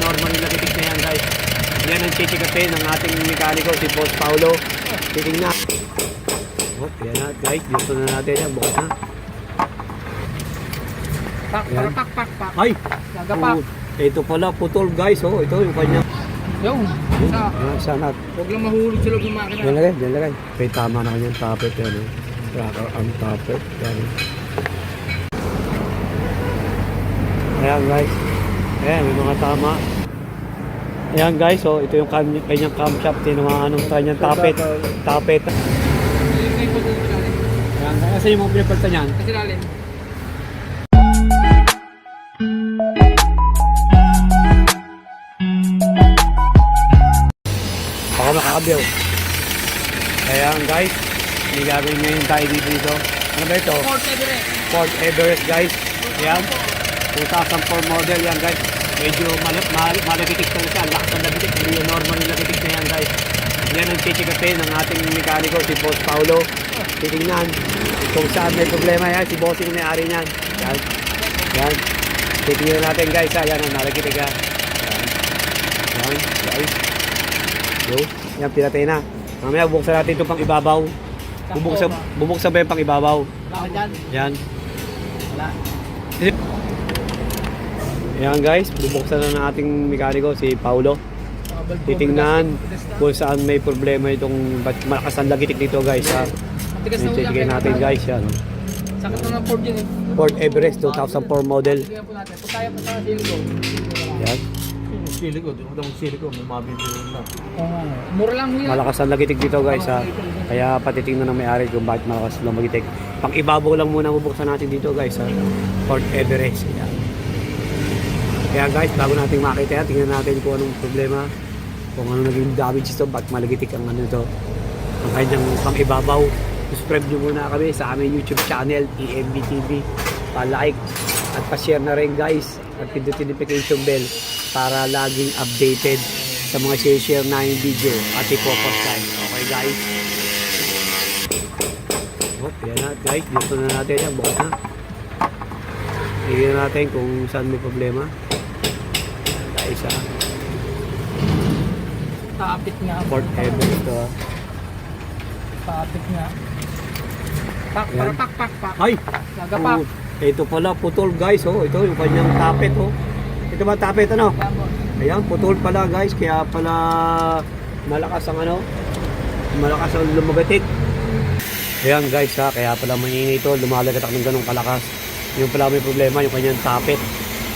normal yung lakitik na yan guys. Yan ang chichikapin ng ating mekaniko, si Boss Paulo. Titingnan. Oh, yan na guys, dito na natin yan, bukas na. Yan. Pak. Ay! Nagapak. Ito pala, putol guys, oh, ito yung kanya. Yung. Sana. Huwag lang mahulog sa loob ng makina. Diyan lagay. Kaya tama na kanyang tapet yan, oh. Rocker arm tapet, yan. Ayan guys. Ayan, may mga tama. Ayan guys, oh, ito yung kanyang camshaft, tinamaan ng kanyang tapet. Ayan, kasi yung mga pinapalta niyan. Kasi lalim. Baka makakabiyaw. Ayan guys, may gagawin ngayon tayo dito. Ano ba ito? Ford Everest guys. Ayan, 2004 model yan guys. Medyo malagitik na siya, lakas ng lagitik. Hindi yung normal yung lagitik na yan guys. Yan ang chichikapin ng ating mekaniko, si Boss Paulo. Titingnan kung saan may problema yan, si Bossing may-ari niyan. Yan. Titingnan natin guys, yan ang nalagitik yan. Yan guys. Yo, yan pinatay na. Mamaya bubuksan natin itong pang ibabaw. Bubuksan ba yung pang ibabaw? Yan. Wala. Yan guys, bubuksan na ng ating mekaniko si Paulo. Titingnan kung saan may problema itong malakas ang lagitik dito guys. Titignan natin guys yan. Sakit na ng Ford yun eh. Ford Everest 2004 model. Tignan po natin. Kung kaya pa sa Silico. Yan. Silico, di mo daw silico, may mabibili na. Mura lang yan. Malakas ang lagitik dito guys Kaya patitingnan ng may-ari kung bakit malakas ang lagitik. Pang ibabaw lang muna bubuksan natin dito guys Ford Everest. Yan. Kaya guys, bago natin makita yan, tingnan natin kung anong problema, kung ano naging damage ito, bakit malagitik ang ano ito, ang kanyang pang ibabaw. Subscribe nyo muna kami sa aming YouTube channel, EMB TV. Pa-like at pa-share na rin guys at pindutin notification bell para laging updated sa mga share na yung video at ipopost tayo. Okay guys? Oh, yan na guys, dito na natin yan, bukas na. Tingnan natin kung saan may problema. Isa. Taapit nga. Ford Everest ito Taapit nga. Yan. Pak. Ay! Nagapak. Ito pala, putol guys, oh. Ito yung kanyang tapet, oh. Ito ba tapet, ano? Ayan, putol pala guys, kaya pala malakas ang ano, malakas ang lumabatik. Ayan guys kaya pala maingay ito, lumalagatak ng ganong kalakas. Yung pala may problema, yung kanyang tapet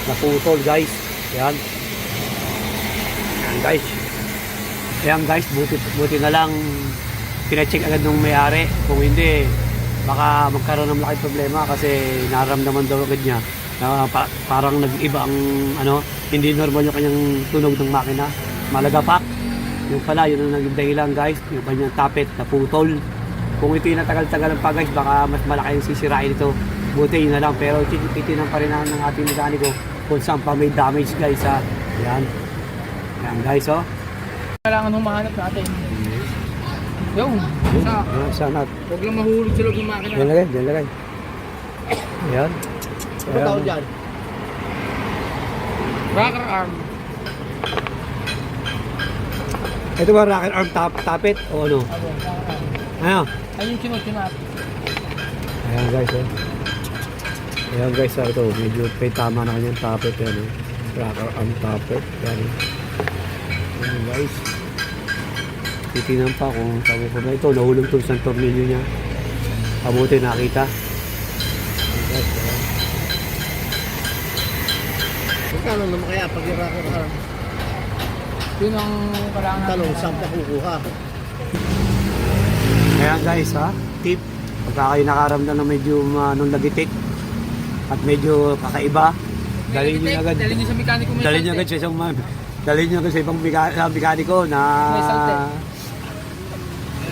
na putol guys. Ayan. Ayan guys, buti na lang pina-check agad ng may-ari. Kung hindi, baka magkaroon ng malaking problema kasi naramdaman daw agad niya na parang nag-iba ang ano, hindi normal yung kanyang tunog ng makina, malagapak. Yung pala, yun ang naging dahilan guys, yung kanyang tapet na putol. Kung ito yung natagal-tagal pa guys, baka mas malaki yung sisirain ito. Buti yun na lang, pero titinan pa rin ng ating mekaniko kung saan pa may damage guys Yan. Yan guys Kailangan humahanap natin. Yung. Sana. Huwag lang mahulog sa loob ng makina. Diyan lagay. Ayan. Ano tawag dyan? Rocker arm. Ito ba rocker arm tapet o ano? Rocker arm. Ano? Ayun yung sinot. Ayan guys Ayan guys ito medyo may tama na kanyang tapet yan rocker arm tapet yan. Ayan guys, titignan pa kung sabi ko na ito nahulog to sa tornilyo niya, kabuti nakita. Ayan guys Magkano naman kaya pag yung rocker arm? Yun ang kailangan natin. Talong, saan pa kukuha? Ayan guys tip, pagka kayo nakaramdam na medyo nung lagitik at medyo kakaiba, dalhin nyo agad. Dalhin nyo sa mekaniko. Dalhin nyo agad sa isang sa ibang mekaniko na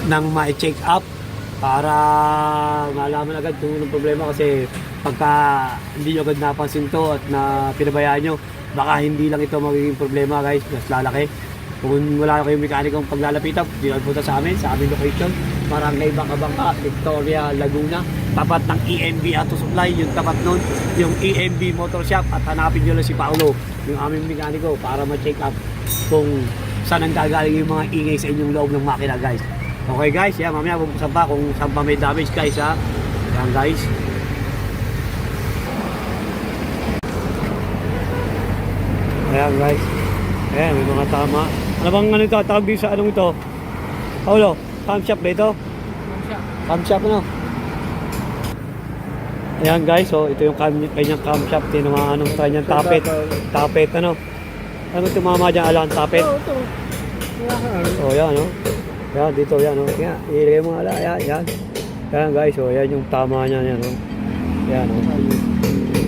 nang ma-check up para malaman agad kung anong problema, kasi pagka hindi nyo agad napansin to at na pinabayaan nyo, baka hindi lang ito magiging problema guys, mas lalaki. Kung wala kayong mekanikong paglalapitan, di lang punta sa aming location, Barangay Bangka-Bangka, Victoria, Laguna. tapat ng EMB Auto Supply, yung tapat nun, yung EMB Motor Shop, at hanapin nyo lang si Paolo, yung aming mekaniko, para ma-check up kung saan ang gagaling yung mga ingay sa inyong loob ng makina, guys. Okay guys, yan, mamaya bubuksan pa kung saan pa may damage, guys, ha. Yan guys. Ayan guys. Ayan, may mga tama. Ano bang ano ito? Tawag din sa anong ito? Paolo, camshaft ba ito? Camshaft ano? Ayan guys, so ito yung kanyang camshaft. Yung mga anong try niyang tapet. Tapet ano? Ano ito mama dyan? Alang tapet? Oo, ito. Oh, yan no? Yan, dito yan no? Yan, ilagay mo ala. Yan, yan. Yan guys, so yan yung tama niya. Yan no? Yan no?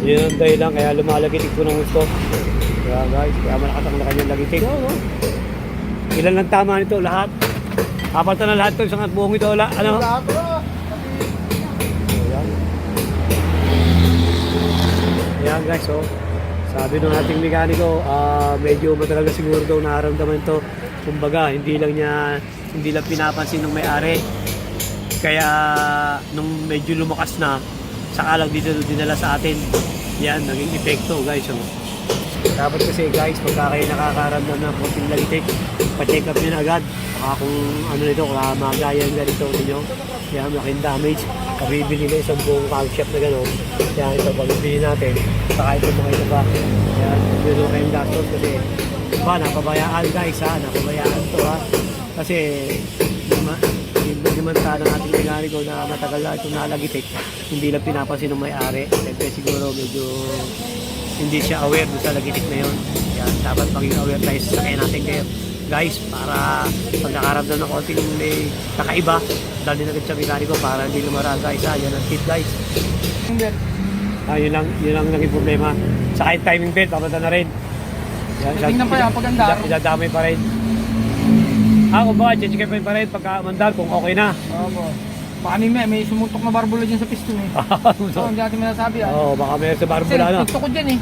Yun ang dahilan kaya lumalagitik ko ng gusto. Yan guys, kaya malakas ang kanyang lagitik. Ilan lang tama nito? Lahat? Kapalta na lahat ito, isang at buong ito. Ano? Ayan. Ayan guys, so sabi ng ating mekaniko, medyo matagal na siguro daw nararamdaman ito. Kumbaga, hindi lang pinapansin ng may-ari. Kaya nung medyo lumakas na, saka lang dito dinala sa atin. Yan, naging epekto guys. So, dapat kasi guys, pagka kayo nakakaramdam ng konting lagitik, pa-check up nyo na agad. Kung ano nito, kung magayan ganito ninyo, yan, malaking damage. Kabibili na isang buong camshaft na gano'n. Yan, ito, pagbibili natin. Saka ito mga ito ba. Yan, yun yung kayong gastos kasi napabayaan guys ha, napabayaan to ha. Kasi dimanta ng ating mekaniko na matagal na itong nalagitik, hindi lang pinapansin ng may-ari. Siyempre siguro medyo hindi siya aware doon sa lagitik na yun. Yan, dapat maging aware tayo sa sakyan natin kayo guys, para pag nakaramdam ng konting may kakaiba, dali na agad sa mekaniko para hindi lumara guys ha. Yan ang tip guys. Yun lang naging problema. Saka yung timing belt, papata na rin. Yan, Tingnan pa yan, paganda. Idadamay pa rin. Kung baka, check pa rin pagka mandal kung okay na. Opo. Baka may sumutok na barbula dyan sa piston eh. So, hindi natin masasabi ah. Oo, baka meron sa barbula na. Kasi, ko dyan eh.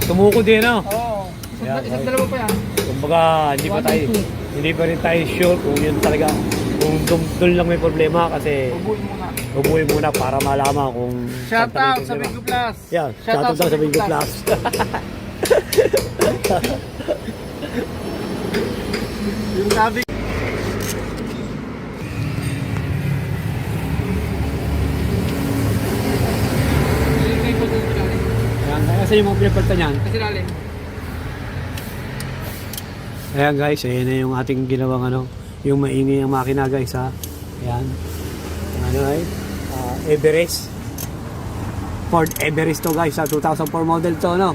Tumuko din no? Oo. Yeah, Isang dalawa pa yan. Kumbaga, hindi pa rin tayo sure kung yun talaga, kung doon lang may problema kasi ubuhin muna para malaman kung Shout out sa Bingo Plus. Yeah, shout out sa Bingo Plus. Yung sabi. Kasi yung mga pinapalitan yan. Kasi lalim. Ayan guys, ayan na yung ating ginawang yung maingay ang makina guys ha. Ayan. Ano ay? Everest. Ford Everest to guys ha. 2004 model to no.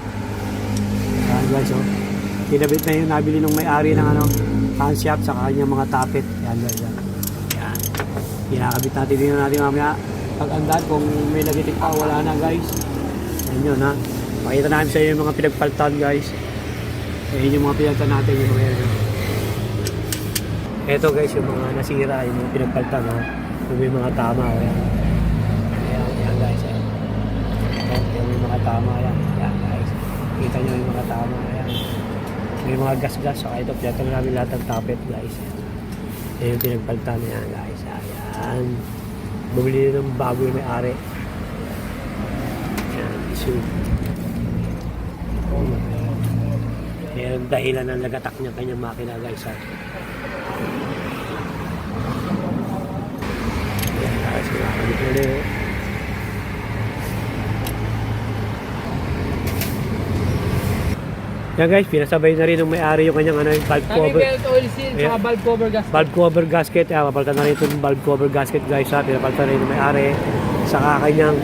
Ayan guys oh. Kinabit na yung nabili ng may-ari ng camshaft sa kanyang mga tapet. Ayan guys. Ayan. Kinakabit natin din natin mamaya. Pag-andad kung may nagitik pa, wala na guys. Ayan yun ha. Pakita namin sa inyo yung mga pinagpaltan guys. Ayan yung mga pinagpaltan natin yung mga yan. Ito guys yung mga nasira, yung mga pinagpaltan ha. Yung may mga tama. Ayan, ayan guys. Ayan. Yung may mga tama. Ayan, ayan guys. Kita nyo yung mga tama. Ayan. May mga gas-gas. Saka ito, pinagpaltan namin lahat ng tapet guys. Ayan yung pinagpaltan. Ayan guys. Ayan. Bumili ng bago yung may-ari. Ayan, issue. Yan dahilan ng nagatak niya kanyang makina guys ha. Yan guys, nakakabit ulit. Yan guys, pinasabay na rin ng may-ari yung kanyang yung valve cover. Belt, oil seal, saka valve cover gasket. Valve cover gasket, mapalitan na rin itong valve cover gasket guys ha. Pinapalitan na rin ng may-ari. Saka kanyang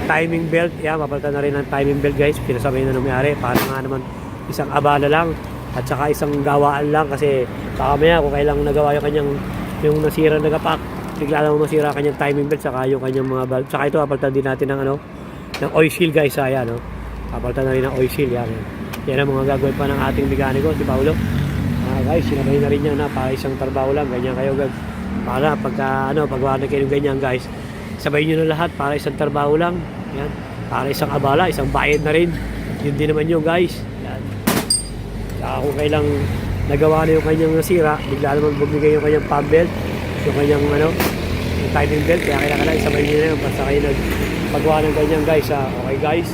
timing belt, mapalitan na rin ng timing belt guys. Pinasabay na ng may-ari para nga naman isang abala lang at saka isang gawaan lang kasi baka maya kung kailang nagawa yung nasira na gapak, bigla lang masira kanyang timing belt saka yung kanyang mga valve. Saka ito papalitan din natin ng oil seal guys ha. Yan papalitan na rin ng oil seal yan ang mga gagawin pa ng ating mekaniko si Paolo. Guys, sinabay na rin niya na para isang trabaho lang ganyan kayo para pagka paggawa na kayo ganyan guys, sabay nyo na lahat para isang trabaho lang yan, para isang abala, isang bayad na rin yun din naman yun guys. Saka kung kailang nagawa na yung kanyang nasira, bigla naman bumigay yung kanyang pump belt, yung kanyang yung timing belt, kaya kailangan isabay nyo na yun basta kayo nagpagawa ng ganyan guys ha. Okay guys.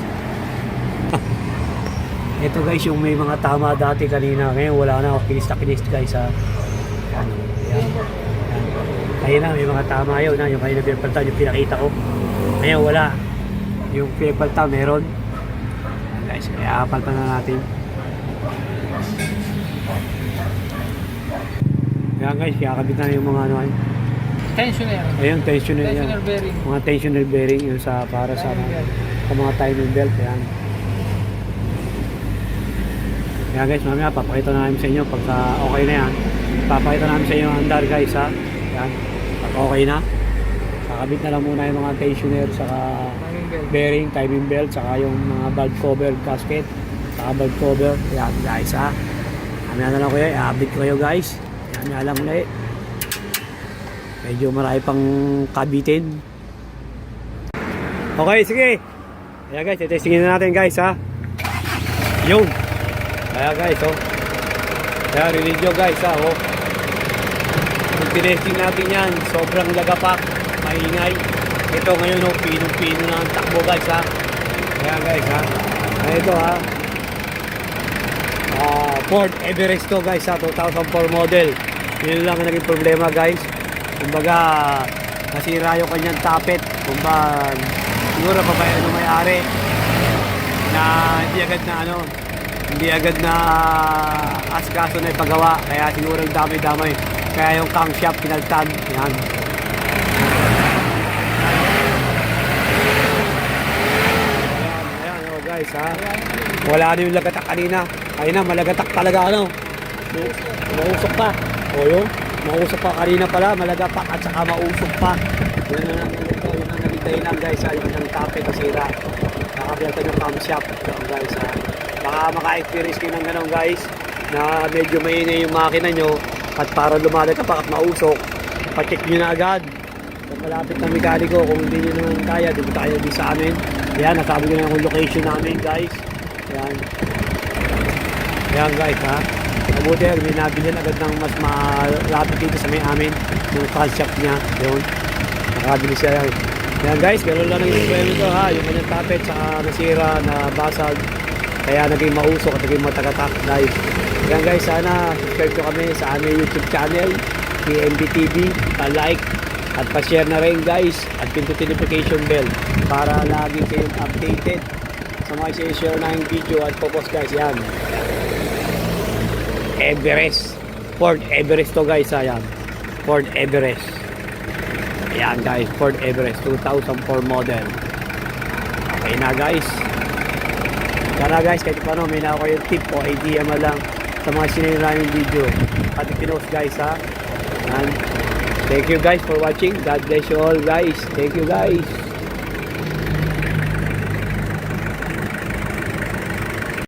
Ito guys yung may mga tama dati kanina, ngayon wala na, kinis na kinis guys ha. Yan, yan. Ayun na, may mga tama yun na, yung kanina pinapaltan, yung pinakita ko. Ngayon wala. Yung pinapaltan meron. Yan, guys, kaya palpan na natin. Yan guys, kakabit na yung mga ano. Tensioner. Ayun, tensioner yan. Tensioner bearing. Mga tensioner bearing yun sa para sa mga timing belt. Yan. Yan guys, mamaya papakita na namin sa inyo pagka okay na yan. Papakita namin sa inyo ang andar guys ha. Yan. Pag okay na. Kakabit na lang muna yung mga tensioner saka Timing belt. bearing, timing belt, saka yung mga valve cover gasket, saka valve cover. Yan guys ha. Mamaya na lang ko yun, i-update ko kayo guys. Yan nga lang ulit. Medyo marami pang kabitin. Okay, sige. Ayan guys, testingin na natin guys ha. Yun. Ayan guys, oh. Ayan, rinig nyo guys ha, oh. Kung tinesting natin yan, sobrang lagapak, maingay. Ito ngayon, oh, pinong-pino na ang takbo guys ha. Ayan guys ha. Ayan ito ha. Ford Everest to guys ha, 2004 model. Yun lang ang naging problema guys. Kumbaga, nasira yung kanyang tapet. Kumbaga, siguro pabayaan ng may-ari na hindi agad na asikaso na ipagawa. Kaya siguro dami-damay. Kaya yung camshaft pinaltan. Yan. Ayan, oh guys ha. Wala na yung lagatak kanina. Ayun na, malagatak talaga ano. Mausok pa. O yun. Mausok pa kanina pala, malagapak at saka mausok pa. Yun na nagitay lang guys ha, yung ng tape nasira. Nakapilatan yung camshaft guys ha. Baka maka-experience kayo ng ganun guys, na medyo maingay yung makina nyo at para lumalagapak at mausok, pacheck nyo na agad. Kung malapit ng mekaniko, kung hindi nyo naman kaya, di ba tayo di sa amin. Yan, nasabi ko na yung location namin guys. Yan. Yan guys ha. Mabuti, may nabilihan agad ng mas malapit dito sa may amin yung camshaft niya. Yun, nakabili siya yan. Yan guys, gano'n lang yung problema ito ha. Yung kanyang tapet saka nasira, na basag, kaya naging mausok at naging matagatak guys. Yan guys, sana subscribe nyo kami sa aming YouTube channel PMB TV, pa-like at pa-share na rin guys at pindutin notification bell para lagi kayong updated sa mga share na yung video at popost guys. Yan, Everest, Ford Everest to guys, ayan. Ford Everest. Ayan guys, Ford Everest 2004 model. Okay na guys. Sana guys, kahit paano may na ako yung tip o idea mo lang sa mga siniraning video at ipinost guys ha. Ayan. Thank you guys for watching. God bless you all guys. Thank you guys.